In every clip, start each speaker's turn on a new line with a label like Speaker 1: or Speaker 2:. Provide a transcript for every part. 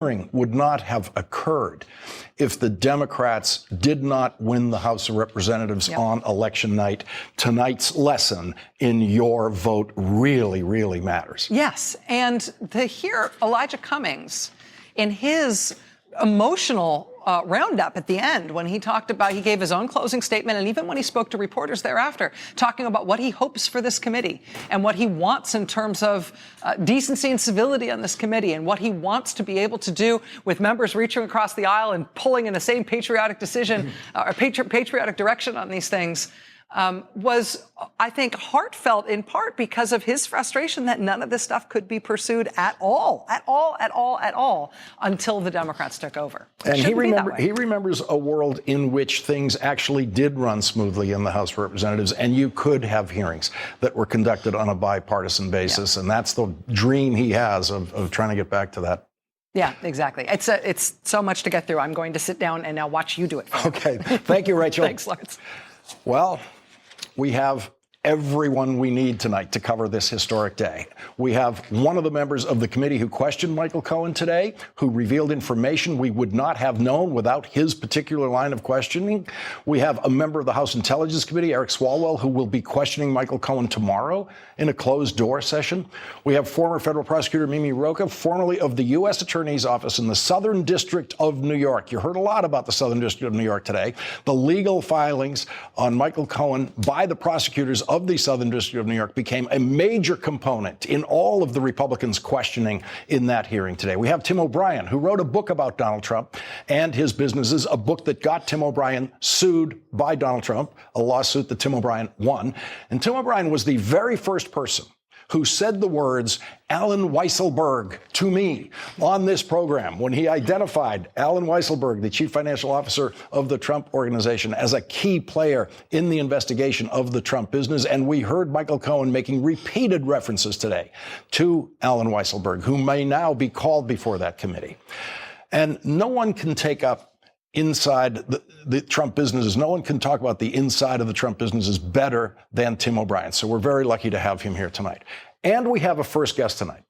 Speaker 1: hearing would not have occurred if the Democrats did not win the House of Representatives on election night. Tonight's lesson in your vote really, really matters.
Speaker 2: Yes. And to hear Elijah Cummings in his emotional roundup at the end, when he talked about, he gave his own closing statement, and even when he spoke to reporters thereafter, talking about what he hopes for this committee and what he wants in terms of decency and civility on this committee, and what he wants to be able to do with members reaching across the aisle and pulling in the same patriotic decision, or patriotic direction on these things, was, I think, heartfelt in part because of his frustration that none of this stuff could be pursued at all, until the Democrats took over.
Speaker 1: And he remembers a world in which things actually did run smoothly in the House of Representatives, and you could have hearings that were conducted on a bipartisan basis, and that's the dream he has of trying to get back to that.
Speaker 2: Yeah, exactly. It's so much to get through. I'm going to sit down and now watch you do it.
Speaker 1: Okay. Thank you, Rachel.
Speaker 2: Thanks, Lawrence.
Speaker 1: Well, we have everyone we need tonight to cover this historic day. We have one of the members of the committee who questioned Michael Cohen today, who revealed information we would not have known without his particular line of questioning. We have a member of the House Intelligence Committee, Eric Swalwell, who will be questioning Michael Cohen tomorrow in a closed-door session. We have former federal prosecutor Mimi Rocah, formerly of the U.S. Attorney's Office in the Southern District of New York. You heard a lot about the Southern District of New York today. The legal filings on Michael Cohen by the prosecutors of the Southern District of New York became a major component in all of the Republicans' questioning in that hearing today. We have Tim O'Brien, who wrote a book about Donald Trump and his businesses, a book that got Tim O'Brien sued by Donald Trump, a lawsuit that Tim O'Brien won. And Tim O'Brien was the very first person who said the words Alan Weisselberg to me on this program when he identified Alan Weisselberg, the chief financial officer of the Trump Organization, as a key player in the investigation of the Trump business. And we heard Michael Cohen making repeated references today to Alan Weisselberg, who may now be called before that committee. And no one can take up inside the Trump businesses. No one can talk about the inside of the Trump businesses better than Tim O'Brien. So we're very lucky to have him here tonight. And we have a first guest tonight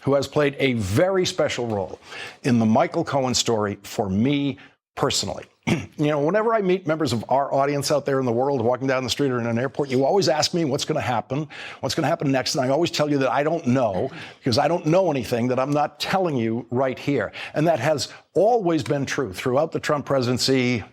Speaker 1: who has played a very special role in the Michael Cohen story for me personally. You know, whenever I meet members of our audience out there in the world, walking down the street or in an airport, you always ask me what's going to happen next. And I always tell you that I don't know, because I don't know anything that I'm not telling you right here. And that has always been true throughout the Trump presidency,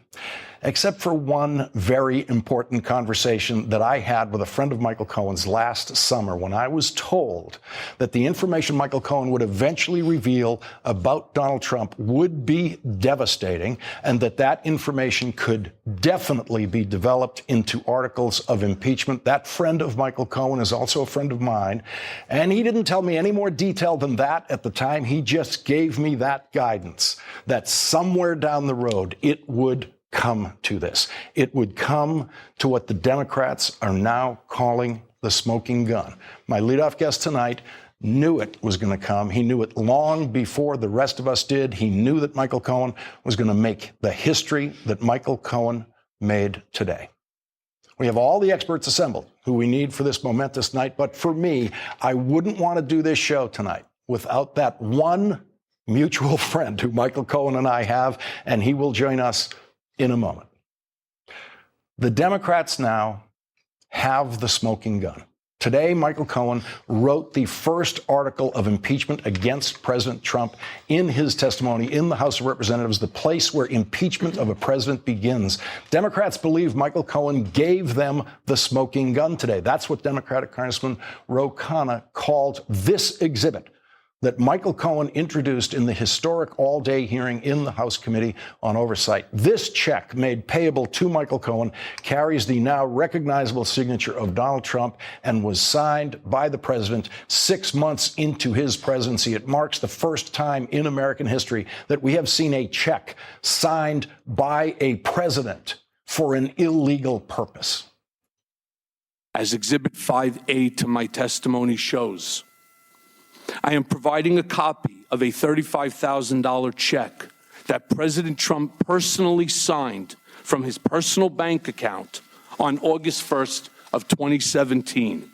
Speaker 1: except for one very important conversation that I had with a friend of Michael Cohen's last summer, when I was told that the information Michael Cohen would eventually reveal about Donald Trump would be devastating, and that information could definitely be developed into articles of impeachment. That friend of Michael Cohen is also a friend of mine, and he didn't tell me any more detail than that at the time. He just gave me that guidance that somewhere down the road it would come to this. It would come to what the Democrats are now calling the smoking gun. My leadoff guest tonight knew it was going to come. He knew it long before the rest of us did. He knew that Michael Cohen was going to make the history that Michael Cohen made today. We have all the experts assembled who we need for this momentous night. But for me, I wouldn't want to do this show tonight without that one mutual friend who Michael Cohen and I have, and he will join us in a moment. The Democrats now have the smoking gun. Today, Michael Cohen wrote the first article of impeachment against President Trump in his testimony in the House of Representatives, the place where impeachment of a president begins. Democrats believe Michael Cohen gave them the smoking gun today. That's what Democratic Congressman Ro Khanna called this exhibit that Michael Cohen introduced in the historic all-day hearing in the House Committee on Oversight. This check made payable to Michael Cohen carries the now recognizable signature of Donald Trump and was signed by the president 6 months into his presidency. It marks the first time in American history that we have seen a check signed by a president for an illegal purpose.
Speaker 3: As Exhibit 5A to my testimony shows, I am providing a copy of a $35,000 check that President Trump personally signed from his personal bank account on August 1st of 2017.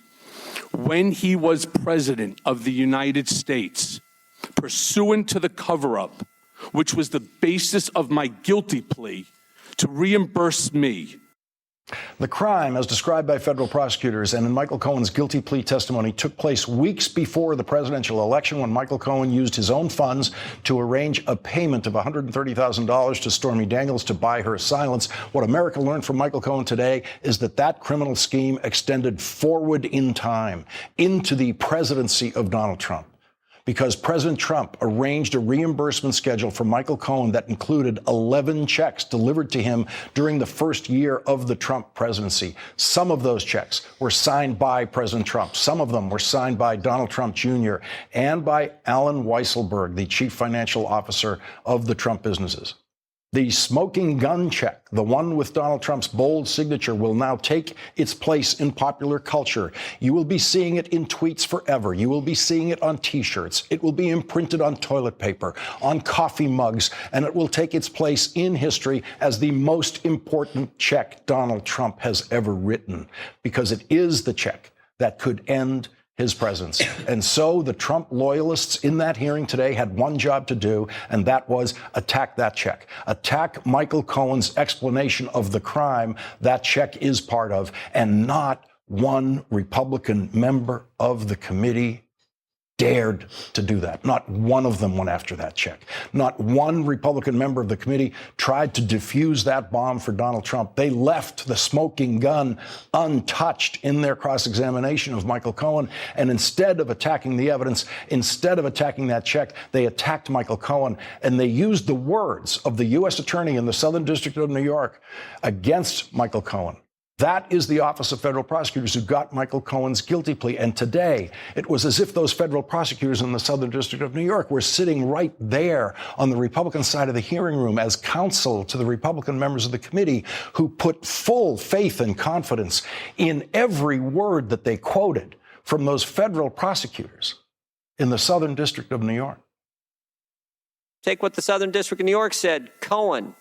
Speaker 3: When he was President of the United States, pursuant to the cover-up, which was the basis of my guilty plea, to reimburse me.
Speaker 1: The crime, as described by federal prosecutors and in Michael Cohen's guilty plea testimony, took place weeks before the presidential election when Michael Cohen used his own funds to arrange a payment of $130,000 to Stormy Daniels to buy her silence. What America learned from Michael Cohen today is that that criminal scheme extended forward in time into the presidency of Donald Trump, because President Trump arranged a reimbursement schedule for Michael Cohen that included 11 checks delivered to him during the first year of the Trump presidency. Some of those checks were signed by President Trump. Some of them were signed by Donald Trump Jr. and by Alan Weisselberg, the chief financial officer of the Trump businesses. The smoking gun check, the one with Donald Trump's bold signature, will now take its place in popular culture. You will be seeing it in tweets forever. You will be seeing it on T-shirts. It will be imprinted on toilet paper, on coffee mugs, and it will take its place in history as the most important check Donald Trump has ever written, because it is the check that could end his presidency. And so the Trump loyalists in that hearing today had one job to do, and that was attack that check. Attack Michael Cohen's explanation of the crime that check is part of, and not one Republican member of the committee dared to do that. Not one of them went after that check. Not one Republican member of the committee tried to defuse that bomb for Donald Trump. They left the smoking gun untouched in their cross-examination of Michael Cohen. And instead of attacking the evidence, instead of attacking that check, they attacked Michael Cohen. And they used the words of the U.S. attorney in the Southern District of New York against Michael Cohen. That is the Office of Federal Prosecutors who got Michael Cohen's guilty plea. And today, it was as if those federal prosecutors in the Southern District of New York were sitting right there on the Republican side of the hearing room as counsel to the Republican members of the committee who put full faith and confidence in every word that they quoted from those federal prosecutors in the Southern District of New York.
Speaker 4: Take what the Southern District of New York said. Cohen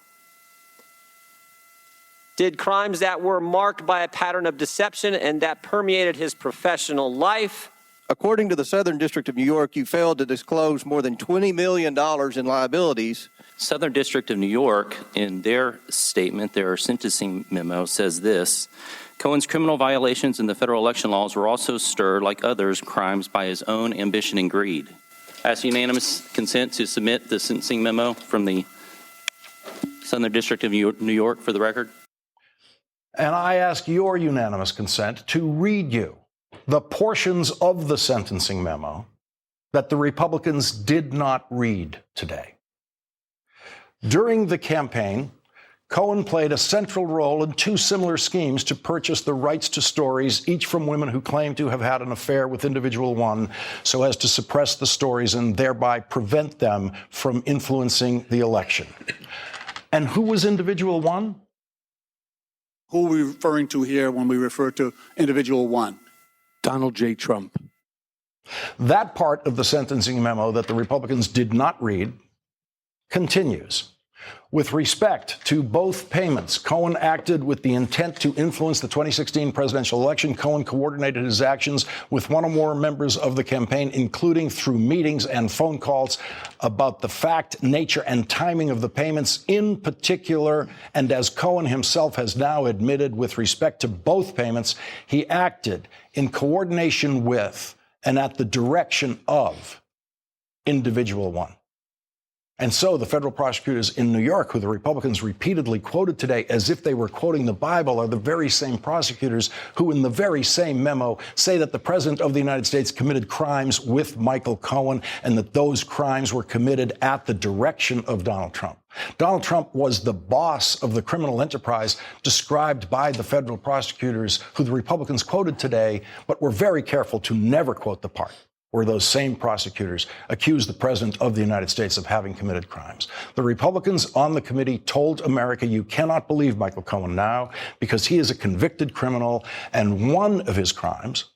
Speaker 4: did crimes that were marked by a pattern of deception and that permeated his professional life.
Speaker 5: According to the Southern District of New York, you failed to disclose more than $20 million in liabilities.
Speaker 6: Southern District of New York, in their statement, their sentencing memo, says this: Cohen's criminal violations in the federal election laws were also stirred, like others, crimes by his own ambition and greed. I ask unanimous consent to submit the sentencing memo from the Southern District of New York for the record.
Speaker 1: And I ask your unanimous consent to read you the portions of the sentencing memo that the Republicans did not read today. During the campaign, Cohen played a central role in two similar schemes to purchase the rights to stories, each from women who claimed to have had an affair with individual one, so as to suppress the stories and thereby prevent them from influencing the election. And who was individual one?
Speaker 7: Who are we referring to here when we refer to individual one?
Speaker 3: Donald J. Trump.
Speaker 1: That part of the sentencing memo that the Republicans did not read continues. With respect to both payments, Cohen acted with the intent to influence the 2016 presidential election. Cohen coordinated his actions with one or more members of the campaign, including through meetings and phone calls about the fact, nature, and timing of the payments in particular. And as Cohen himself has now admitted, with respect to both payments, he acted in coordination with and at the direction of individual one. And so the federal prosecutors in New York, who the Republicans repeatedly quoted today as if they were quoting the Bible, are the very same prosecutors who in the very same memo say that the president of the United States committed crimes with Michael Cohen and that those crimes were committed at the direction of Donald Trump. Donald Trump was the boss of the criminal enterprise described by the federal prosecutors who the Republicans quoted today, but were very careful to never quote the part where those same prosecutors accused the president of the United States of having committed crimes. The Republicans on the committee told America, you cannot believe Michael Cohen now because he is a convicted criminal, and one of his crimes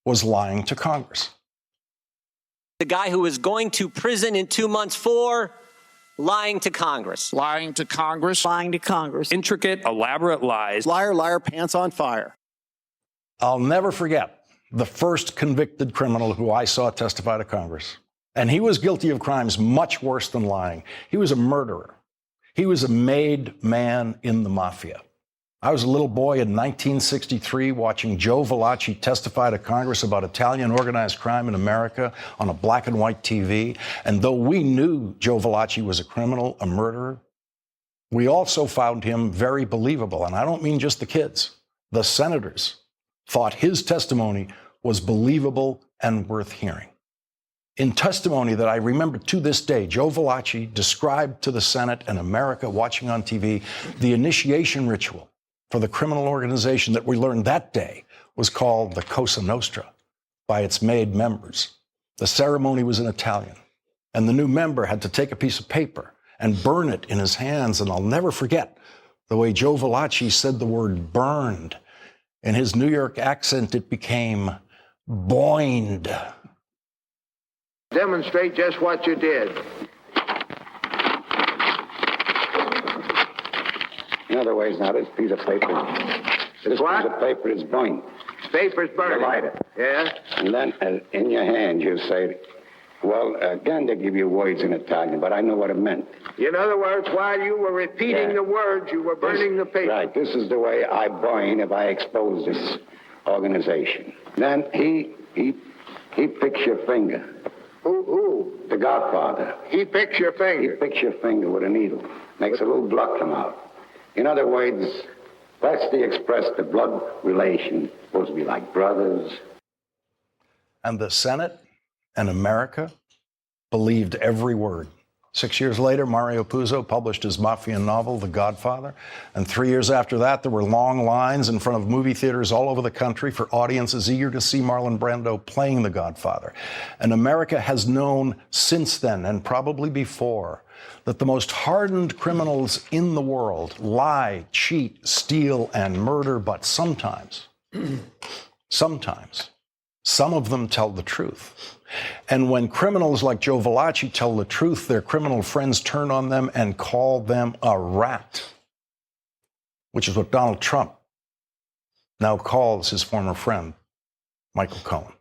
Speaker 1: was lying to Congress.
Speaker 4: The guy who is going to prison in 2 months for lying to Congress.
Speaker 8: Lying to Congress.
Speaker 9: Lying to Congress.
Speaker 8: Intricate, elaborate lies.
Speaker 5: Liar, liar, pants on fire.
Speaker 1: I'll never forget the first convicted criminal who I saw testify to Congress. And he was guilty of crimes much worse than lying. He was a murderer. He was a made man in the mafia. I was a little boy in 1963 watching Joe Valachi testify to Congress about Italian organized crime in America on a black and white TV. And though we knew Joe Valachi was a criminal, a murderer, we also found him very believable. And I don't mean just the kids. The senators thought his testimony was believable and worth hearing. In testimony that I remember to this day, Joe Valachi described to the Senate and America watching on TV the initiation ritual for the criminal organization that we learned that day was called the Cosa Nostra by its made members. The ceremony was in Italian, and the new member had to take a piece of paper and burn it in his hands. And I'll never forget the way Joe Valachi said the word burned. In his New York accent, it became boined.
Speaker 9: Demonstrate just what you did.
Speaker 10: In other words, now this piece of paper, piece of paper is burning.
Speaker 9: Paper's burning.
Speaker 10: You light it.
Speaker 9: Yeah?
Speaker 10: And then in your hand you say, well, again they give you words in Italian, but I know what it meant.
Speaker 9: In other words, while you were repeating the words, you were burning the paper.
Speaker 10: Right, this is the way I burn if I expose this organization. Then he picks your finger.
Speaker 9: Who?
Speaker 10: The Godfather.
Speaker 9: He picks your finger.
Speaker 10: He picks your finger with a needle. Makes a little blood come out. In other words, that's the express, the blood relation, supposed to be like brothers.
Speaker 1: And the Senate and America believed every word. 6 years later, Mario Puzo published his mafia novel, The Godfather. And 3 years after that, there were long lines in front of movie theaters all over the country for audiences eager to see Marlon Brando playing The Godfather. And America has known since then, and probably before, that the most hardened criminals in the world lie, cheat, steal, and murder, but sometimes, some of them tell the truth. And when criminals like Joe Valachi tell the truth, their criminal friends turn on them and call them a rat, which is what Donald Trump now calls his former friend, Michael Cohen.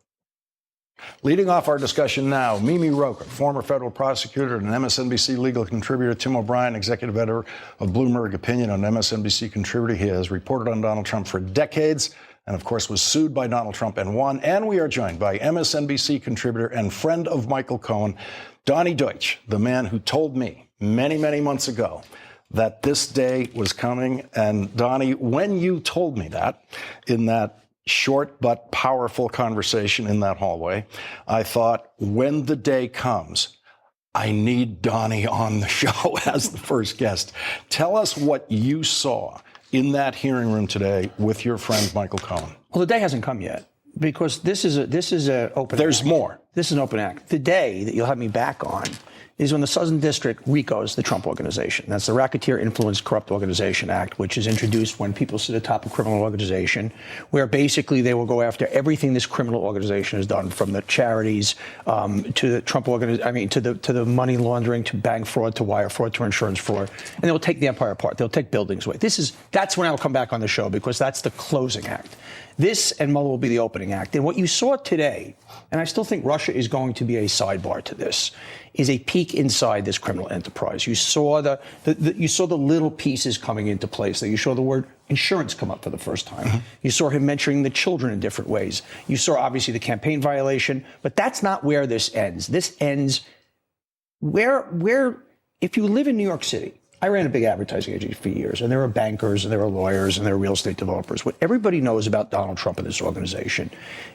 Speaker 1: Leading off our discussion now, Mimi Roker, former federal prosecutor and MSNBC legal contributor, Tim O'Brien, executive editor of Bloomberg Opinion on MSNBC contributor. He has reported on Donald Trump for decades and, of course, was sued by Donald Trump and won. And we are joined by MSNBC contributor and friend of Michael Cohen, Donnie Deutsch, the man who told me many, many months ago that this day was coming. And Donnie, when you told me that in that short but powerful conversation in that hallway, I thought, when the day comes, I need Donnie on the show as the first guest. Tell us what you saw in that hearing room today with your friend Michael Cohen.
Speaker 11: Well, the day hasn't come yet because this is a open.
Speaker 1: There's
Speaker 11: act.
Speaker 1: more.
Speaker 11: This is an open act. The day that you'll have me back on is when the Southern District RICOs the Trump Organization. That's the Racketeer Influenced Corrupt Organization Act, which is introduced when people sit atop a criminal organization, where basically they will go after everything this criminal organization has done, from the charities to the Trump organization, to the money laundering, to bank fraud, to wire fraud, to insurance fraud, and they will take the empire apart. They'll take buildings away. That's when I'll come back on the show, because that's the closing act. This and Mueller will be the opening act. And what you saw today, and I still think Russia is going to be a sidebar to this, is a peek inside this criminal enterprise. You saw you saw the little pieces coming into place. You saw the word insurance come up for the first time. Mm-hmm. You saw him mentioning the children in different ways. You saw, obviously, the campaign violation. But that's not where this ends. This ends where if you live in New York City, I ran a big advertising agency for years, and there are bankers, and there are lawyers, and there are real estate developers. What everybody knows about Donald Trump and this organization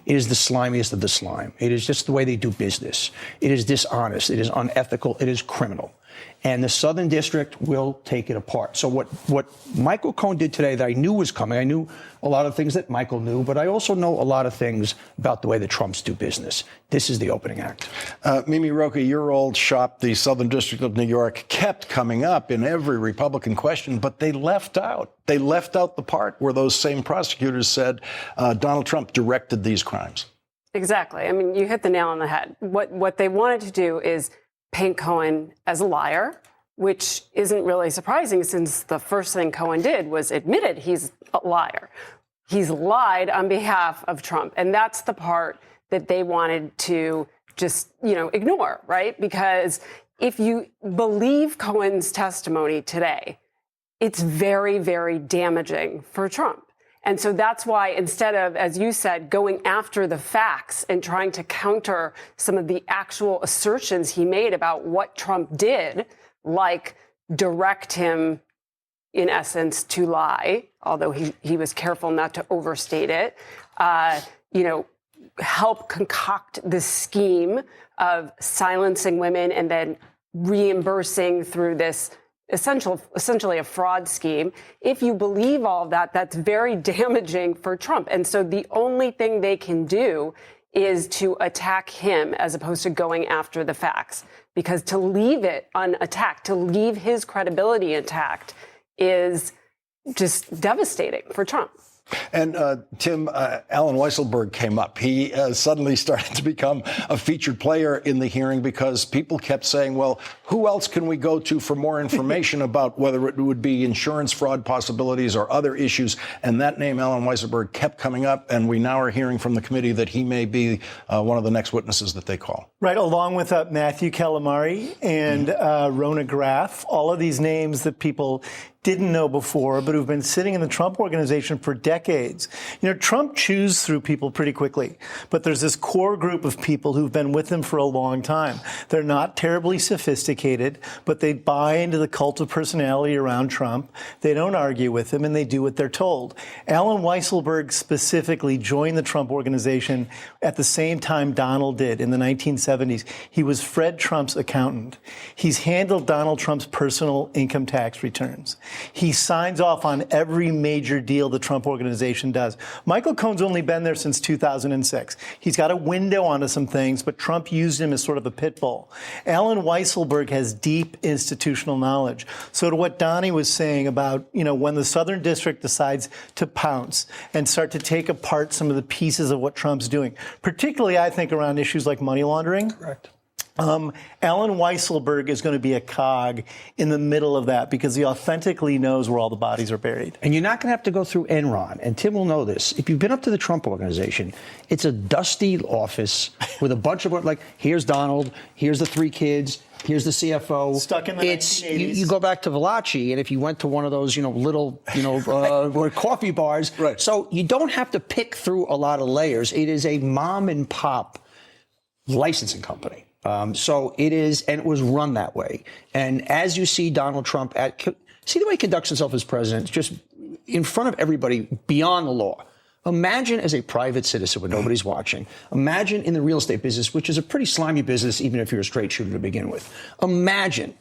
Speaker 11: is the slimiest of the slime. It is just the way they do business. It is dishonest. It is unethical. It is criminal. And the Southern District will take it apart. So what Michael Cohen did today that I knew was coming, I knew a lot of things that Michael knew, but I also know a lot of things about the way the Trumps do business. This is the opening act.
Speaker 1: Mimi Rocha, your old shop, the Southern District of New York, kept coming up in every Republican question, but they left out. They left out the part where those same prosecutors said Donald Trump directed these crimes.
Speaker 12: Exactly. I mean, you hit the nail on the head. What they wanted to do is paint Cohen as a liar, which isn't really surprising, since the first thing Cohen did was admitted he's a liar. He's lied on behalf of Trump. And that's the part that they wanted to just, ignore, right? Because if you believe Cohen's testimony today, it's very, very damaging for Trump. And so that's why instead of, as you said, going after the facts and trying to counter some of the actual assertions he made about what Trump did, like direct him, in essence, to lie, although he was careful not to overstate it, help concoct this scheme of silencing women and then reimbursing through this essentially a fraud scheme. If you believe all of that, that's very damaging for Trump. And so the only thing they can do is to attack him as opposed to going after the facts. Because to leave it unattacked, to leave his credibility intact is just devastating for Trump.
Speaker 1: And Tim, Alan Weisselberg came up. He suddenly started to become a featured player in the hearing because people kept saying, well, who else can we go to for more information about whether it would be insurance fraud possibilities or other issues? And that name, Alan Weisselberg, kept coming up. And we now are hearing from the committee that he may be one of the next witnesses that they call.
Speaker 13: Right, along with Matthew Calamari and Rona Graff, all of these names that people didn't know before, but who've been sitting in the Trump organization for decades. Trump chews through people pretty quickly, but there's this core group of people who've been with him for a long time. They're not terribly sophisticated, but they buy into the cult of personality around Trump. They don't argue with him, and they do what they're told. Alan Weisselberg specifically joined the Trump organization at the same time Donald did in the 1970s. He was Fred Trump's accountant. He's handled Donald Trump's personal income tax returns. He signs off on every major deal the Trump organization does. Michael Cohen's only been there since 2006. He's got a window onto some things, but Trump used him as sort of a pit bull. Alan Weisselberg has deep institutional knowledge. So to what Donnie was saying about, when the Southern District decides to pounce and start to take apart some of the pieces of what Trump's doing, particularly, I think, around issues like money laundering.
Speaker 1: Correct.
Speaker 13: Alan Weisselberg is going to be a cog in the middle of that because he authentically knows where all the bodies are buried.
Speaker 11: And you're not going to have to go through Enron. And Tim will know this. If you've been up to the Trump organization, it's a dusty office with a bunch of, here's Donald, here's the three kids, here's the CFO.
Speaker 13: Stuck in the 1980s.
Speaker 11: You go back to Valachi, and if you went to one of those, little, coffee bars.
Speaker 1: Right.
Speaker 11: So you don't have to pick through a lot of layers. It is a mom and pop licensing company. So it is, and it was run that way. And as you see Donald Trump see the way he conducts himself as president, just in front of everybody beyond the law. Imagine as a private citizen when nobody's watching. Imagine in the real estate business, which is a pretty slimy business, even if you're a straight shooter to begin with. Imagine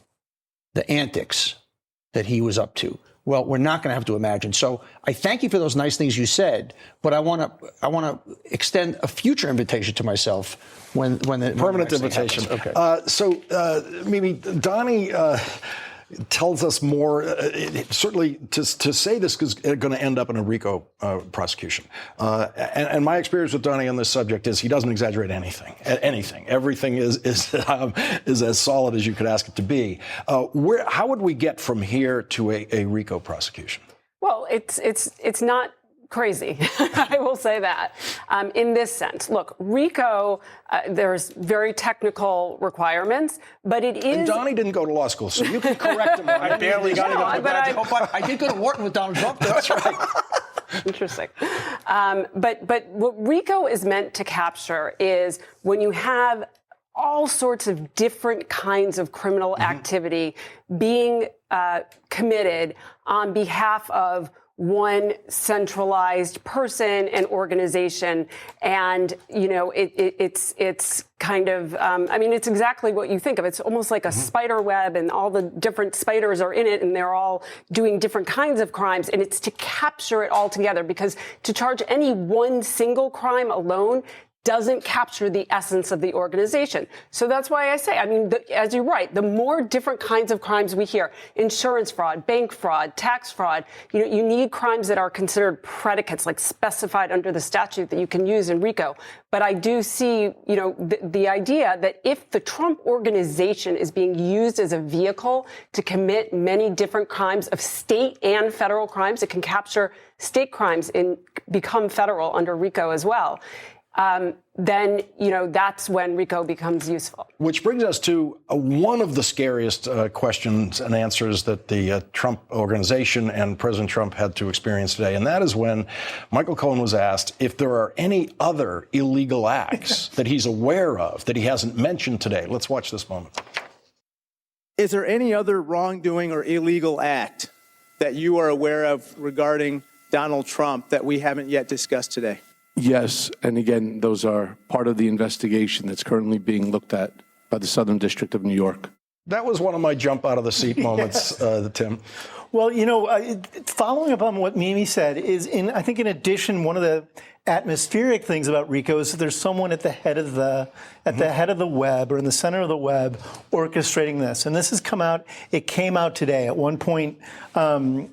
Speaker 11: the antics that he was up to. Well, we're not going to have to imagine. So I thank you for those nice things you said, but I want to extend a future invitation to myself when the
Speaker 1: permanent invitation.
Speaker 11: Okay.
Speaker 1: So maybe Donnie tells us more. Certainly, to say this is going to end up in a RICO prosecution. And my experience with Donnie on this subject is he doesn't exaggerate anything. Everything is as solid as you could ask it to be. How would we get from here to a RICO prosecution?
Speaker 12: Well, it's not crazy. I will say that in this sense. Look, RICO, there's very technical requirements, but it is.
Speaker 1: And Donnie didn't go to law school, so you can correct him.
Speaker 11: I barely got I did go to Wharton with Donald Trump.
Speaker 1: That's right.
Speaker 12: Interesting. But what RICO is meant to capture is when you have all sorts of different kinds of criminal activity being committed on behalf of one centralized person and organization. And, it's kind of, it's exactly what you think of. It's almost like a spider web and all the different spiders are in it and they're all doing different kinds of crimes. And it's to capture it all together because to charge any one single crime alone doesn't capture the essence of the organization. So that's why I say, as you're right, the more different kinds of crimes we hear, insurance fraud, bank fraud, tax fraud, you need crimes that are considered predicates, like specified under the statute that you can use in RICO. But I do see, the idea that if the Trump organization is being used as a vehicle to commit many different crimes of state and federal crimes, it can capture state crimes and become federal under RICO as well. then, that's when RICO becomes useful.
Speaker 1: Which brings us to one of the scariest questions and answers that the Trump organization and President Trump had to experience today. And that is when Michael Cohen was asked if there are any other illegal acts that he's aware of that he hasn't mentioned today. Let's watch this moment.
Speaker 14: Is there any other wrongdoing or illegal act that you are aware of regarding Donald Trump that we haven't yet discussed today?
Speaker 3: Yes, and again, those are part of the investigation that's currently being looked at by the Southern District of New York.
Speaker 1: That was one of my jump out of the seat moments, Tim.
Speaker 13: Well, following up on what Mimi said is, I think in addition, one of the atmospheric things about RICO is that there's someone at the head of the head of the web or in the center of the web orchestrating this. And this has come out. It came out today. At one point, Michael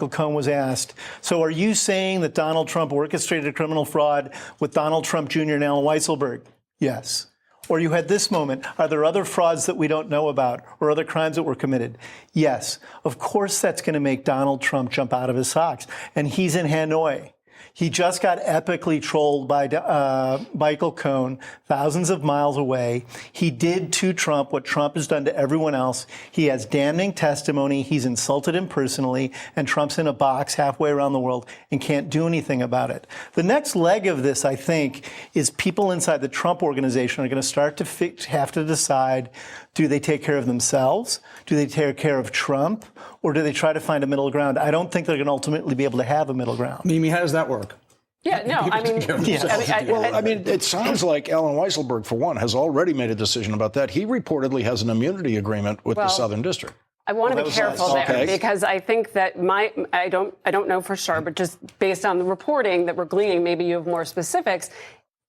Speaker 13: Cohen was asked, "So are you saying that Donald Trump orchestrated a criminal fraud with Donald Trump Jr. and Alan Weisselberg?" Yes. Or you had this moment, are there other frauds that we don't know about or other crimes that were committed? Yes. Of course that's going to make Donald Trump jump out of his socks. And he's in Hanoi. He just got epically trolled by Michael Cohen, thousands of miles away. He did to Trump what Trump has done to everyone else. He has damning testimony. He's insulted him personally, and Trump's in a box halfway around the world and can't do anything about it. The next leg of this, I think, is people inside the Trump organization are going to start to have to decide, do they take care of themselves? Do they take care of Trump? Or do they try to find a middle ground? I don't think they're going to ultimately be able to have a middle ground.
Speaker 11: Mimi, how does that work?
Speaker 12: Yeah, no, I mean,
Speaker 1: it sounds like Alan Weisselberg, for one, has already made a decision about that. He reportedly has an immunity agreement with the Southern District.
Speaker 12: I want to be careful there because I think that I don't know for sure, but just based on the reporting that we're gleaning, maybe you have more specifics.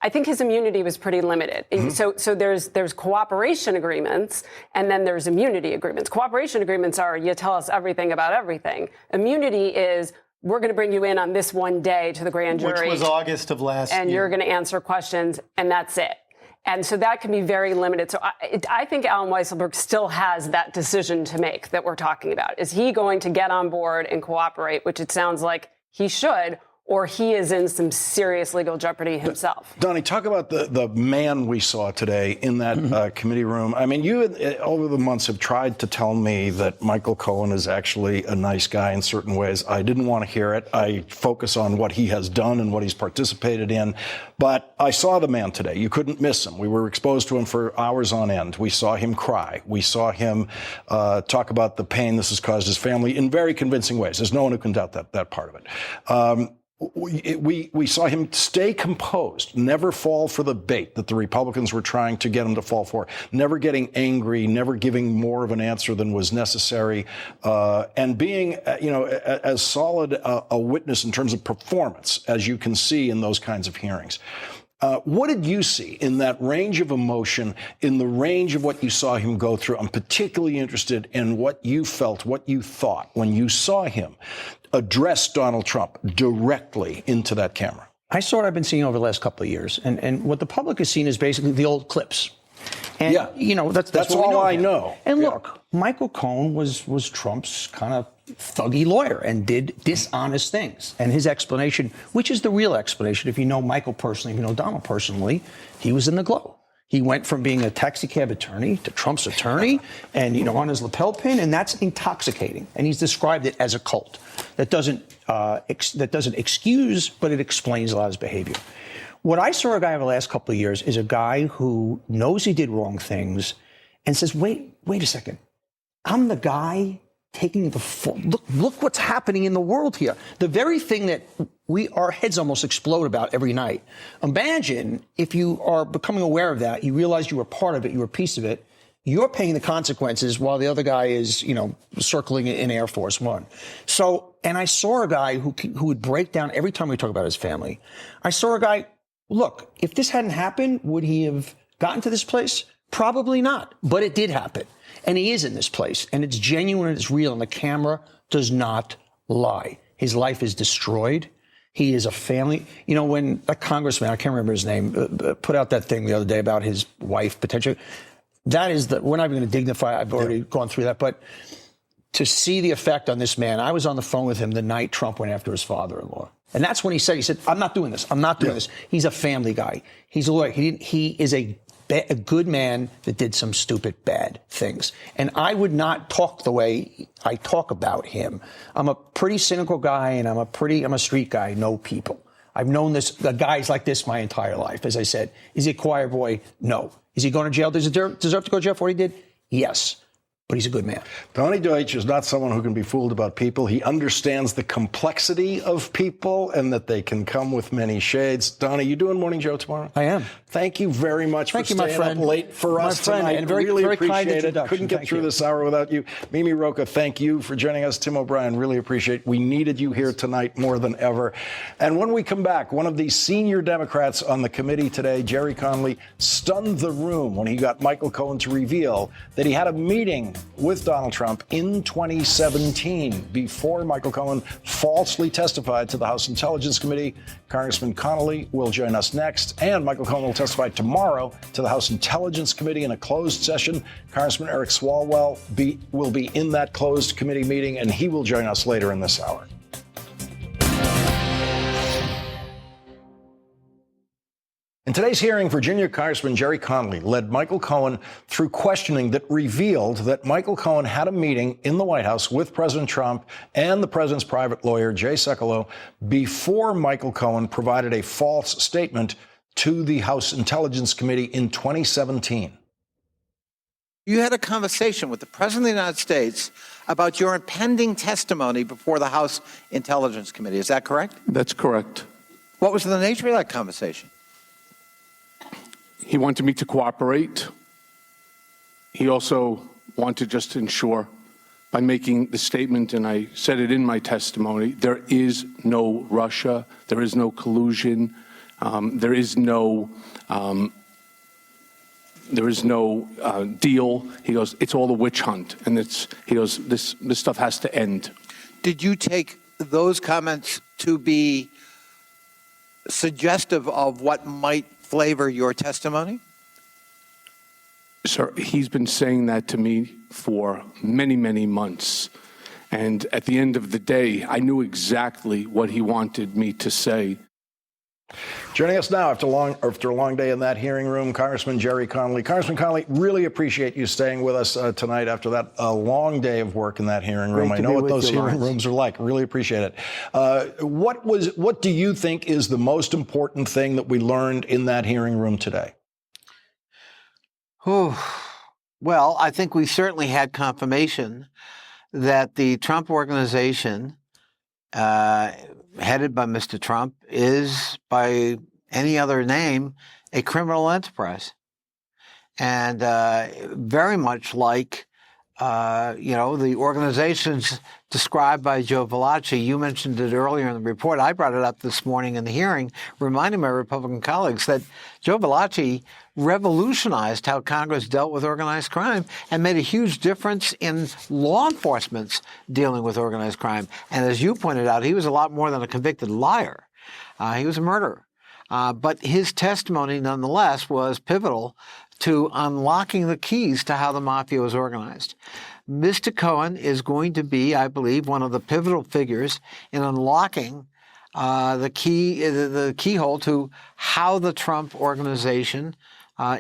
Speaker 12: I think his immunity was pretty limited. Mm-hmm. So there's cooperation agreements and then there's immunity agreements. Cooperation agreements are you tell us everything about everything. Immunity is we're going to bring you in on this one day to the grand jury.
Speaker 13: Which was August of last year.
Speaker 12: And you're going to answer questions and that's it. And so that can be very limited. So I think Alan Weisselberg still has that decision to make that we're talking about. Is he going to get on board and cooperate, which it sounds like he should, or he is in some serious legal jeopardy himself?
Speaker 1: Donnie, talk about the man we saw today in that committee room. I mean, you over the months have tried to tell me that Michael Cohen is actually a nice guy in certain ways. I didn't want to hear it. I focus on what he has done and what he's participated in. But I saw the man today. You couldn't miss him. We were exposed to him for hours on end. We saw him cry. We saw him talk about the pain this has caused his family in very convincing ways. There's no one who can doubt that part of it. We saw him stay composed, never fall for the bait that the Republicans were trying to get him to fall for, never getting angry, never giving more of an answer than was necessary, and being, as solid a witness in terms of performance as you can see in those kinds of hearings. What did you see in that range of emotion, in the range of what you saw him go through? I'm particularly interested in what you felt, what you thought when you saw him address Donald Trump directly into that camera.
Speaker 11: I saw what I've been seeing over the last couple of years. And what the public has seen is basically the old clips. And, that's
Speaker 1: all I know.
Speaker 11: And look, Michael Cohen was Trump's kind of thuggy lawyer and did dishonest things. And his explanation, which is the real explanation, if you know Michael personally, if you know Donald personally, he was in the glow. He went from being a taxi cab attorney to Trump's attorney and, on his lapel pin, and that's intoxicating. And he's described it as a cult. That doesn't excuse, but it explains a lot of his behavior. What I saw a guy over the last couple of years is a guy who knows he did wrong things and says, wait a second. I'm the guy taking the look what's happening in the world here. The very thing that our heads almost explode about every night. Imagine if you are becoming aware of that, you realize you were part of it, you were a piece of it, you're paying the consequences while the other guy is, circling in Air Force One. So, and I saw a guy who would break down every time we talk about his family. I saw a guy, look, if this hadn't happened, would he have gotten to this place? Probably not, but it did happen. And he is in this place, and it's genuine and it's real, and the camera does not lie. His life is destroyed. He is a family. When a congressman, I can't remember his name, put out that thing the other day about his wife potentially, that is we're not even going to dignify, I've already gone through that, but to see the effect on this man. I was on the phone with him the night Trump went after his father-in-law. And that's when he said, I'm not doing this. I'm not doing this. He's a family guy. He's a lawyer. He is a good man that did some stupid, bad things. And I would not talk the way I talk about him. I'm a pretty cynical guy, and I'm a street guy. I know people. I've known the guys like this my entire life. As I said, is he a choir boy? No. Is he going to jail? Does he deserve to go to jail for what he did? Yes. But he's a good man.
Speaker 1: Donnie Deutsch is not someone who can be fooled about people. He understands the complexity of people and that they can come with many shades. Donnie, you doing Morning Joe tomorrow?
Speaker 11: I am.
Speaker 1: Thank you very much for staying up late for us tonight.
Speaker 11: And very,
Speaker 1: really
Speaker 11: very
Speaker 1: appreciate
Speaker 11: kind
Speaker 1: it.
Speaker 11: introduction.
Speaker 1: Couldn't get through this hour without you. Mimi Rocha, thank you for joining us. Tim O'Brien, really appreciate it. We needed you here tonight more than ever. And when we come back, one of the senior Democrats on the committee today, Jerry Connolly, stunned the room when he got Michael Cohen to reveal that he had a meeting with Donald Trump in 2017 before Michael Cohen falsely testified to the House Intelligence Committee. Congressman Connolly will join us next, and Michael Cohen will testify tomorrow to the House Intelligence Committee in a closed session. Congressman Eric Swalwell will be in that closed committee meeting, and he will join us later in this hour. In today's hearing, Virginia Congressman Jerry Connolly led Michael Cohen through questioning that revealed that Michael Cohen had a meeting in the White House with President Trump and the president's private lawyer, Jay Sekulow, before Michael Cohen provided a false statement to the House Intelligence Committee in 2017.
Speaker 15: You had a conversation with the President of the United States about your impending testimony before the House Intelligence Committee. Is that correct?
Speaker 3: That's correct.
Speaker 15: What was the nature of that conversation?
Speaker 3: He wanted me to cooperate. He also wanted just to ensure, by making the statement, and I said it in my testimony, there is no Russia, there is no collusion, there is no deal. He goes, it's all a witch hunt, and he goes, this stuff has to end.
Speaker 15: Did you take those comments to be suggestive of what might flavor your testimony?
Speaker 3: Sir, he's been saying that to me for many, many months. And at the end of the day, I knew exactly what he wanted me to say.
Speaker 1: Joining us now after a long day in that hearing room, Congressman Jerry Connolly. Congressman Connolly, really appreciate you staying with us tonight after that long day of work in that hearing room. I know what those hearing rooms are like. Really appreciate it. What do you think is the most important thing that we learned in that hearing room today?
Speaker 15: Well, I think we certainly had confirmation that the Trump organization, headed by Mr. Trump, is, by any other name, a criminal enterprise. And very much like, the organizations described by Joe Valachi. You mentioned it earlier in the report. I brought it up this morning in the hearing, reminding my Republican colleagues that Joe Valachi revolutionized how Congress dealt with organized crime and made a huge difference in law enforcement's dealing with organized crime. And as you pointed out, he was a lot more than a convicted liar. He was a murderer. But his testimony, nonetheless, was pivotal to unlocking the keys to how the mafia was organized. Mr. Cohen is going to be, I believe, one of the pivotal figures in unlocking the keyhole to how the Trump organization,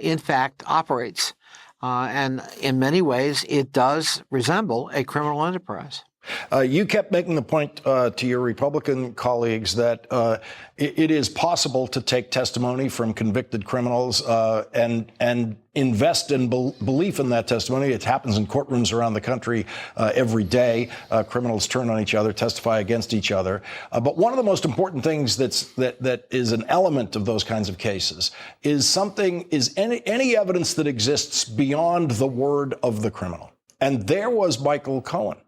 Speaker 15: in fact, operates. And in many ways, it does resemble a criminal enterprise.
Speaker 1: You kept making the point to your Republican colleagues that it is possible to take testimony from convicted criminals and invest in belief in that testimony. It happens in courtrooms around the country every day. Criminals turn on each other, testify against each other. But one of the most important things that is an element of those kinds of cases is any evidence that exists beyond the word of the criminal. And there was Michael Cohen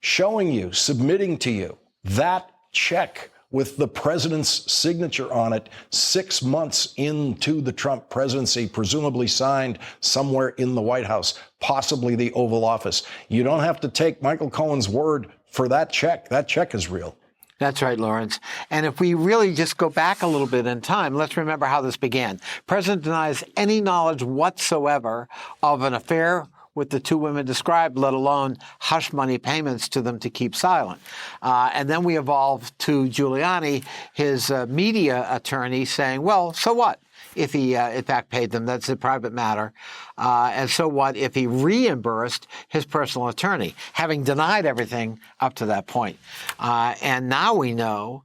Speaker 1: showing you, submitting to you that check with the president's signature on it 6 months into the Trump presidency, presumably signed somewhere in the White House, possibly the Oval Office. You don't have to take Michael Cohen's word for that check. That check is real.
Speaker 15: That's right, Lawrence. And if we really just go back a little bit in time, let's remember how this began. President denies any knowledge whatsoever of an affair with the two women described, let alone hush money payments to them to keep silent. And then we evolved to Giuliani, his media attorney, saying, well, so what? If he, in fact, paid them, that's a private matter. And so what if he reimbursed his personal attorney, having denied everything up to that point? And now we know,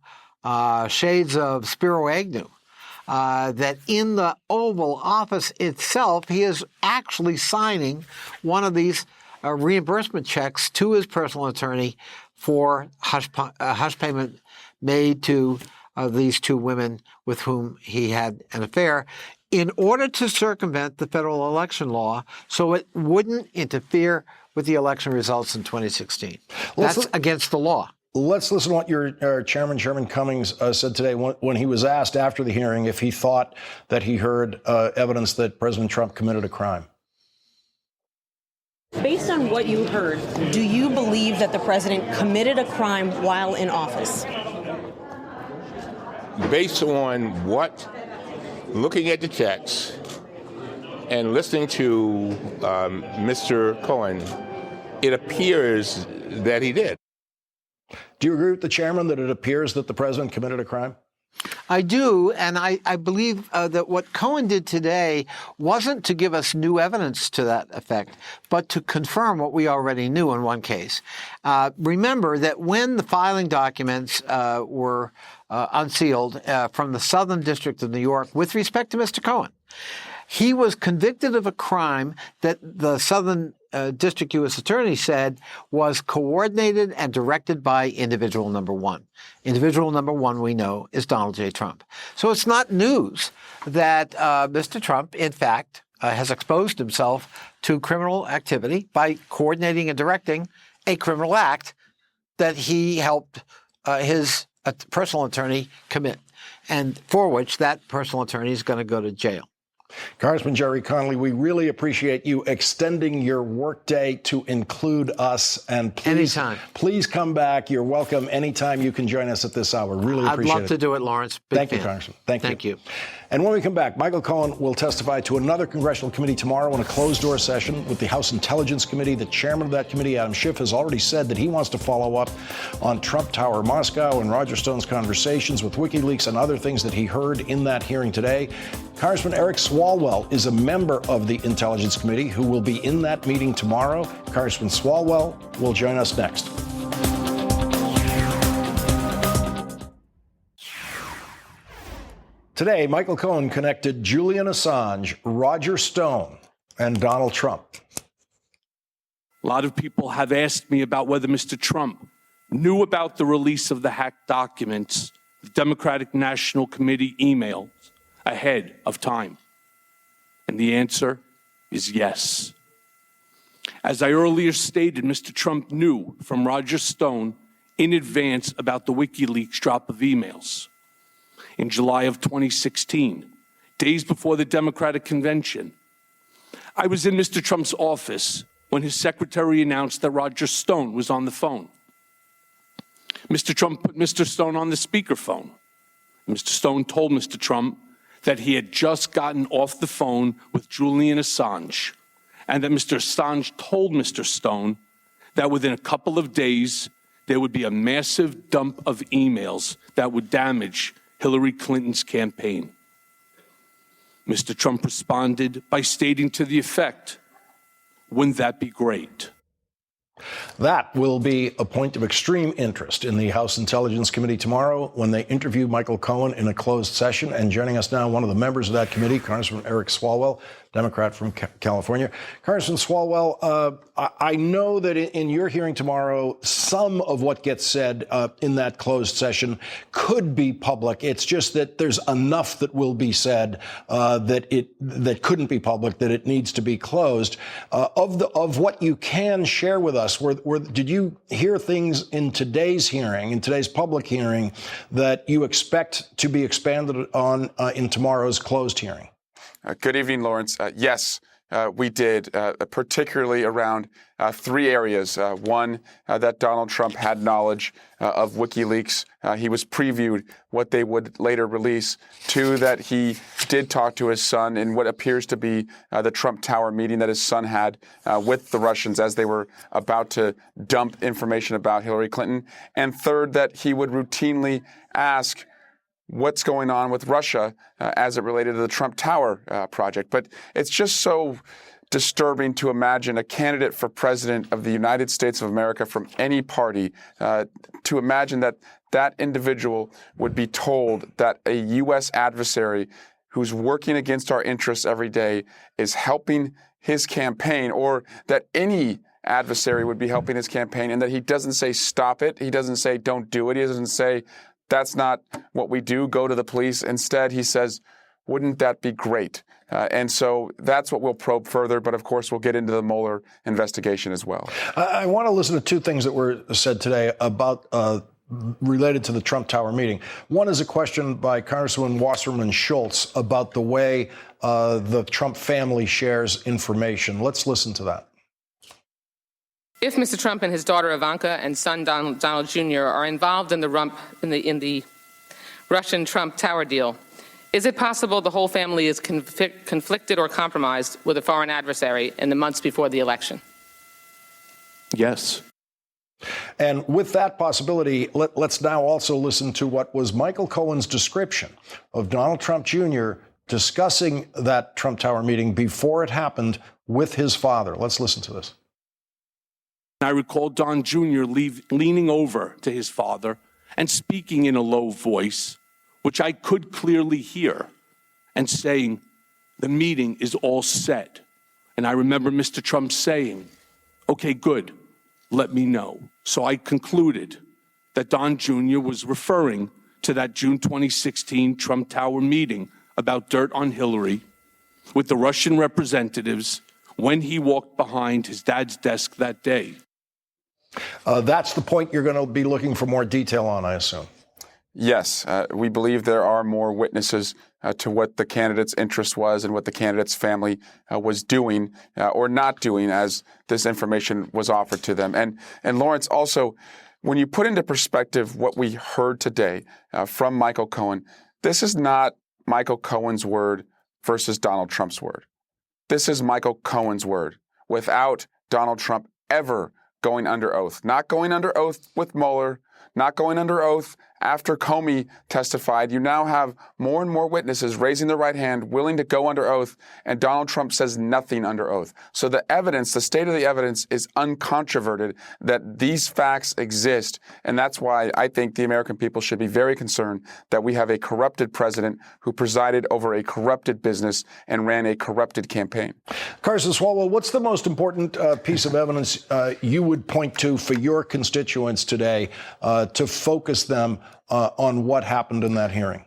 Speaker 15: shades of Spiro Agnew, that in the Oval Office itself, he is actually signing one of these reimbursement checks to his personal attorney for hush payment made to these two women with whom he had an affair in order to circumvent the federal election law so it wouldn't interfere with the election results in 2016. That's against the law.
Speaker 1: Let's listen to what your chairman, Chairman Cummings, said today when he was asked after the hearing if he thought that he heard evidence that President Trump committed a crime.
Speaker 16: Based on what you heard, do you believe that the president committed a crime while in office?
Speaker 17: Based on looking at the checks and listening to Mr. Cohen, it appears that he did.
Speaker 1: Do you agree with the chairman that it appears that the president committed a crime?
Speaker 15: I do, and I believe that what Cohen did today wasn't to give us new evidence to that effect, but to confirm what we already knew in one case. Remember that when the filing documents were unsealed from the Southern District of New York with respect to Mr. Cohen, he was convicted of a crime that the Southern District U.S. Attorney said was coordinated and directed by individual number one. Individual number one, we know, is Donald J. Trump. So it's not news that Mr. Trump, in fact, has exposed himself to criminal activity by coordinating and directing a criminal act that he helped his personal attorney commit, and for which that personal attorney is going to go to jail.
Speaker 1: Congressman Jerry Connolly, we really appreciate you extending your workday to include us. And please come back. You're welcome anytime you can join us at this hour. Really appreciate it.
Speaker 15: I'd love to do it, Lawrence.
Speaker 1: Thank you, Congressman. Thank you. And when we come back, Michael Cohen will testify to another congressional committee tomorrow in a closed-door session with the House Intelligence Committee. The chairman of that committee, Adam Schiff, has already said that he wants to follow up on Trump Tower Moscow and Roger Stone's conversations with WikiLeaks and other things that he heard in that hearing today. Congressman Eric Swalwell is a member of the Intelligence Committee who will be in that meeting tomorrow. Congressman Swalwell will join us next. Today, Michael Cohen connected Julian Assange, Roger Stone, and Donald Trump.
Speaker 3: A lot of people have asked me about whether Mr. Trump knew about the release of the hacked documents, the Democratic National Committee emails, ahead of time. And the answer is yes. As I earlier stated, Mr. Trump knew from Roger Stone in advance about the WikiLeaks drop of emails. In July of 2016, days before the Democratic convention, I was in Mr. Trump's office when his secretary announced that Roger Stone was on the phone. Mr. Trump put Mr. Stone on the speakerphone. Mr. Stone told Mr. Trump that he had just gotten off the phone with Julian Assange, and that Mr. Assange told Mr. Stone that within a couple of days, there would be a massive dump of emails that would damage Hillary Clinton's campaign. Mr. Trump responded by stating to the effect, "Wouldn't that be great?"
Speaker 1: That will be a point of extreme interest in the House Intelligence Committee tomorrow when they interview Michael Cohen in a closed session. And joining us now, one of the members of that committee, Congressman Eric Swalwell, Democrat from California. Congressman Swalwell, I know that in your hearing tomorrow, some of what gets said in that closed session could be public. It's just that there's enough that will be said that couldn't be public, that it needs to be closed. Of what you can share with us, did you hear things in today's hearing, in today's public hearing, that you expect to be expanded on in tomorrow's closed hearing?
Speaker 18: Good evening, Lawrence. Yes, we did, particularly around three areas. One, that Donald Trump had knowledge of WikiLeaks. He was previewed what they would later release. Two, that he did talk to his son in what appears to be the Trump Tower meeting that his son had with the Russians as they were about to dump information about Hillary Clinton. And third, that he would routinely ask what's going on with Russia as it related to the Trump Tower project. But it's just so disturbing to imagine a candidate for president of the United States of America from any party, to imagine that that individual would be told that a U.S. adversary who's working against our interests every day is helping his campaign, or that any adversary would be helping his campaign, and that he doesn't say stop it. He doesn't say don't do it. He doesn't say that's not what we do, go to the police. Instead, he says, wouldn't that be great? And so that's what we'll probe further. But of course, we'll get into the Mueller investigation as well.
Speaker 1: I want to listen to two things that were said today about related to the Trump Tower meeting. One is a question by Congresswoman Wasserman Schultz about the way the Trump family shares information. Let's listen to that.
Speaker 19: If Mr. Trump and his daughter Ivanka and son Donald Jr. are involved in the Russian Trump Tower deal, is it possible the whole family is conflicted or compromised with a foreign adversary in the months before the election?
Speaker 3: Yes.
Speaker 1: And with that possibility, let's now also listen to what was Michael Cohen's description of Donald Trump Jr. discussing that Trump Tower meeting before it happened with his father. Let's listen to this.
Speaker 3: I recall Don Jr. leaning over to his father and speaking in a low voice, which I could clearly hear, and saying, the meeting is all set. And I remember Mr. Trump saying, okay, good, let me know. So I concluded that Don Jr. was referring to that June 2016 Trump Tower meeting about dirt on Hillary with the Russian representatives when he walked behind his dad's desk that day.
Speaker 1: That's the point you're going to be looking for more detail on, I assume.
Speaker 18: Yes, we believe there are more witnesses to what the candidate's interest was and what the candidate's family was doing or not doing as this information was offered to them. And Lawrence, also, when you put into perspective what we heard today from Michael Cohen, this is not Michael Cohen's word versus Donald Trump's word. This is Michael Cohen's word without Donald Trump ever going under oath. Not going under oath with Mueller, not going under oath after Comey testified. You now have more and more witnesses raising their right hand, willing to go under oath, and Donald Trump says nothing under oath. So the evidence, the state of the evidence is uncontroverted that these facts exist, and that's why I think the American people should be very concerned that we have a corrupted president who presided over a corrupted business and ran a corrupted campaign.
Speaker 1: Carson Swalwell, what's the most important piece of evidence you would point to for your constituents today to focus them on what happened in that hearing?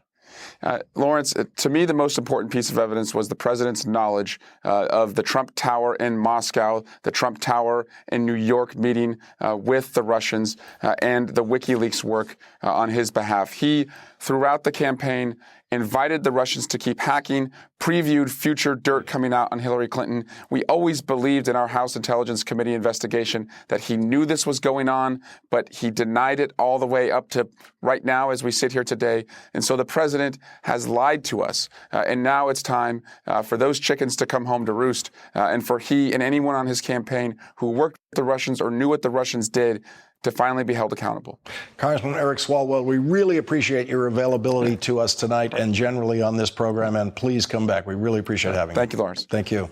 Speaker 18: Lawrence, to me, the most important piece of evidence was the president's knowledge of the Trump Tower in Moscow, the Trump Tower in New York meeting with the Russians, and the WikiLeaks work on his behalf. He, throughout the campaign, invited the Russians to keep hacking, previewed future dirt coming out on Hillary Clinton. We always believed in our House Intelligence Committee investigation that he knew this was going on, but he denied it all the way up to right now as we sit here today. And so the president has lied to us. And now it's time for those chickens to come home to roost, and for he and anyone on his campaign who worked with the Russians or knew what the Russians did to finally be held accountable.
Speaker 1: Congressman Eric Swalwell, we really appreciate your availability to us tonight and generally on this program, and please come back. We really appreciate having you.
Speaker 18: Thank you, Lawrence.
Speaker 1: Thank you.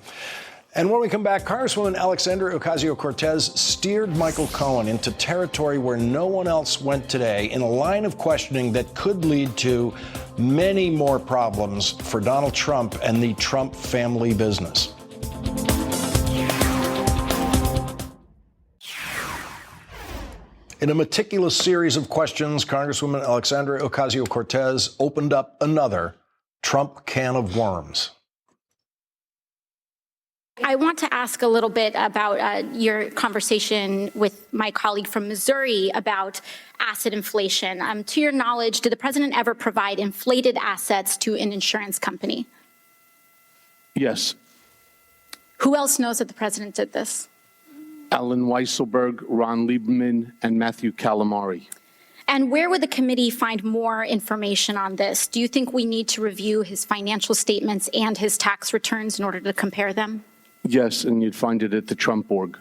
Speaker 1: And when we come back, Congresswoman Alexandria Ocasio-Cortez steered Michael Cohen into territory where no one else went today in a line of questioning that could lead to many more problems for Donald Trump and the Trump family business. In a meticulous series of questions, Congresswoman Alexandria Ocasio-Cortez opened up another Trump can of worms.
Speaker 20: I want to ask a little bit about your conversation with my colleague from Missouri about asset inflation. To your knowledge, did the president ever provide inflated assets to an insurance company?
Speaker 3: Yes.
Speaker 20: Who else knows that the president did this?
Speaker 3: Alan Weisselberg, Ron Lieberman, and Matthew Calamari.
Speaker 20: And where would the committee find more information on this? Do you think we need to review his financial statements and his tax returns in order to compare them?
Speaker 3: Yes, and you'd find it at the Trump org.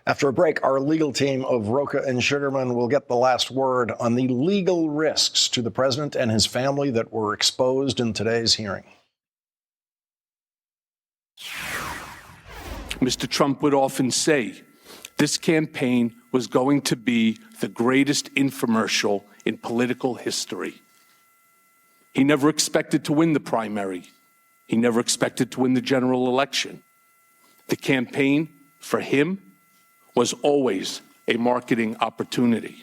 Speaker 1: After a break, our legal team of Rocha and Sugarman will get the last word on the legal risks to the president and his family that were exposed in today's hearing.
Speaker 3: Mr. Trump would often say this campaign was going to be the greatest infomercial in political history. He never expected to win the primary. He never expected to win the general election. The campaign, for him, was always a marketing opportunity.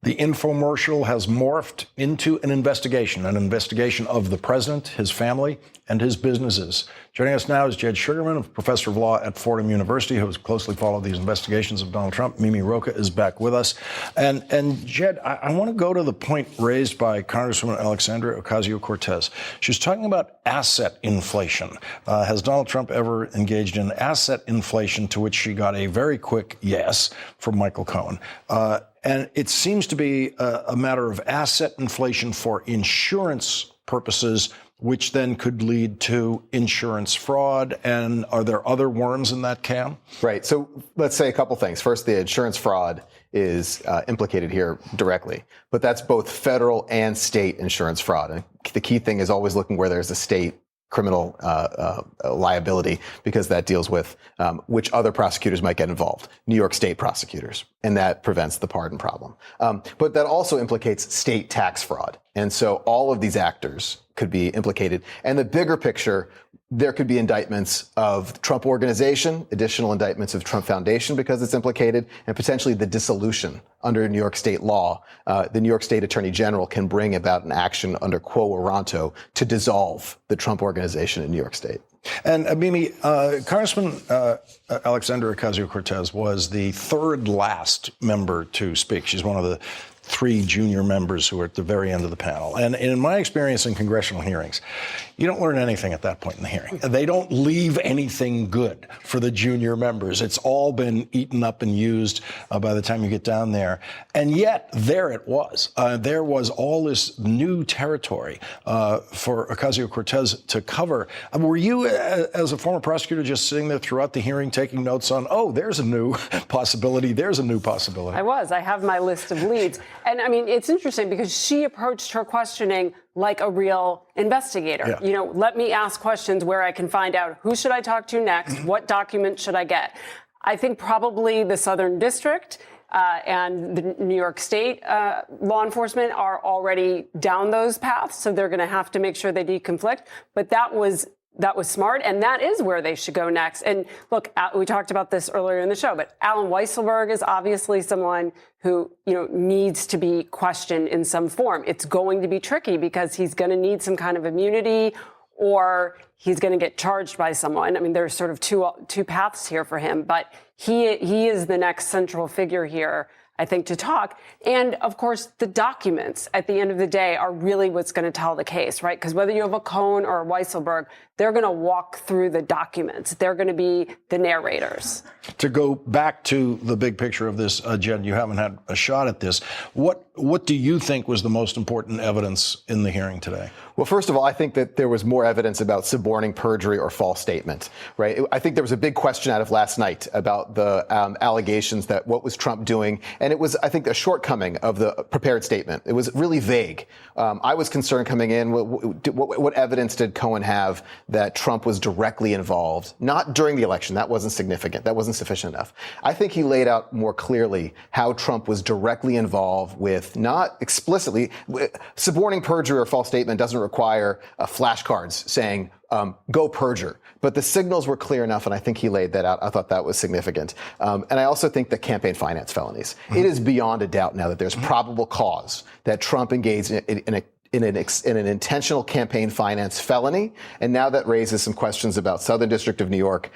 Speaker 1: The infomercial has morphed into an investigation of the president, his family, and his businesses. Joining us now is Jed Sugarman, a professor of law at Fordham University, who has closely followed these investigations of Donald Trump. Mimi Rocha is back with us. And Jed, I want to go to the point raised by Congresswoman Alexandria Ocasio-Cortez. She's talking about asset inflation. Has Donald Trump ever engaged in asset inflation, to which she got a very quick yes from Michael Cohen. And it seems to be a matter of asset inflation for insurance purposes, which then could lead to insurance fraud. And are there other worms in that can?
Speaker 21: Right. So let's say a couple things. First, the insurance fraud is implicated here directly, but that's both federal and state insurance fraud. And the key thing is always looking where there's a state criminal liability, because that deals with which other prosecutors might get involved. New York State prosecutors, and that prevents the pardon problem. But that also implicates state tax fraud. And so all of these actors could be implicated. And the bigger picture, there could be indictments of the Trump Organization, additional indictments of Trump Foundation because it's implicated, and potentially the dissolution under New York State law. The New York State Attorney General can bring about an action under quo warranto to dissolve the Trump Organization in New York State.
Speaker 1: And Mimi, Congressman Alexandria Ocasio-Cortez was the third last member to speak. She's one of the three junior members who are at the very end of the panel. And in my experience in congressional hearings, you don't learn anything at that point in the hearing. They don't leave anything good for the junior members. It's all been eaten up and used by the time you get down there. And yet, there it was. There was all this new territory for Ocasio-Cortez to cover. Were you, as a former prosecutor, just sitting there throughout the hearing taking notes on, oh, there's a new possibility, there's a new possibility?
Speaker 12: I was. I have my list of leads. And I mean, it's interesting because she approached her questioning like a real investigator.
Speaker 1: Yeah.
Speaker 12: You know, let me ask questions where I can find out who should I talk to next, what document should I get. I think probably the Southern District and the New York State law enforcement are already down those paths, so they're going to have to make sure they deconflict. But that was smart, and that is where they should go next. And look, we talked about this earlier in the show, but Alan Weisselberg is obviously someone who, you know, needs to be questioned in some form. It's going to be tricky because he's going to need some kind of immunity, or he's going to get charged by someone. I mean, there's sort of two paths here for him, but he is the next central figure here, I think, to talk. And of course, the documents at the end of the day are really what's going to tell the case, right? Because whether you have a Cohen or a Weisselberg, they're going to walk through the documents. They're going to be the narrators.
Speaker 1: To go back to the big picture of this, Jen, you haven't had a shot at this. What do you think was the most important evidence in the hearing today?
Speaker 21: Well, first of all, I think that there was more evidence about suborning perjury or false statement, right? I think there was a big question out of last night about the allegations that what was Trump doing. And it was, I think, a shortcoming of the prepared statement. It was really vague. I was concerned coming in, what evidence did Cohen have that Trump was directly involved? Not during the election. That wasn't significant. That wasn't sufficient enough. I think he laid out more clearly how Trump was directly involved with, not explicitly, suborning perjury or false statement doesn't require flashcards saying, go perjure. But the signals were clear enough, and I think he laid that out. I thought that was significant. And I also think the campaign finance felonies. It is beyond a doubt now that there's probable cause that Trump engaged in an intentional campaign finance felony. And now that raises some questions about Southern District of New York.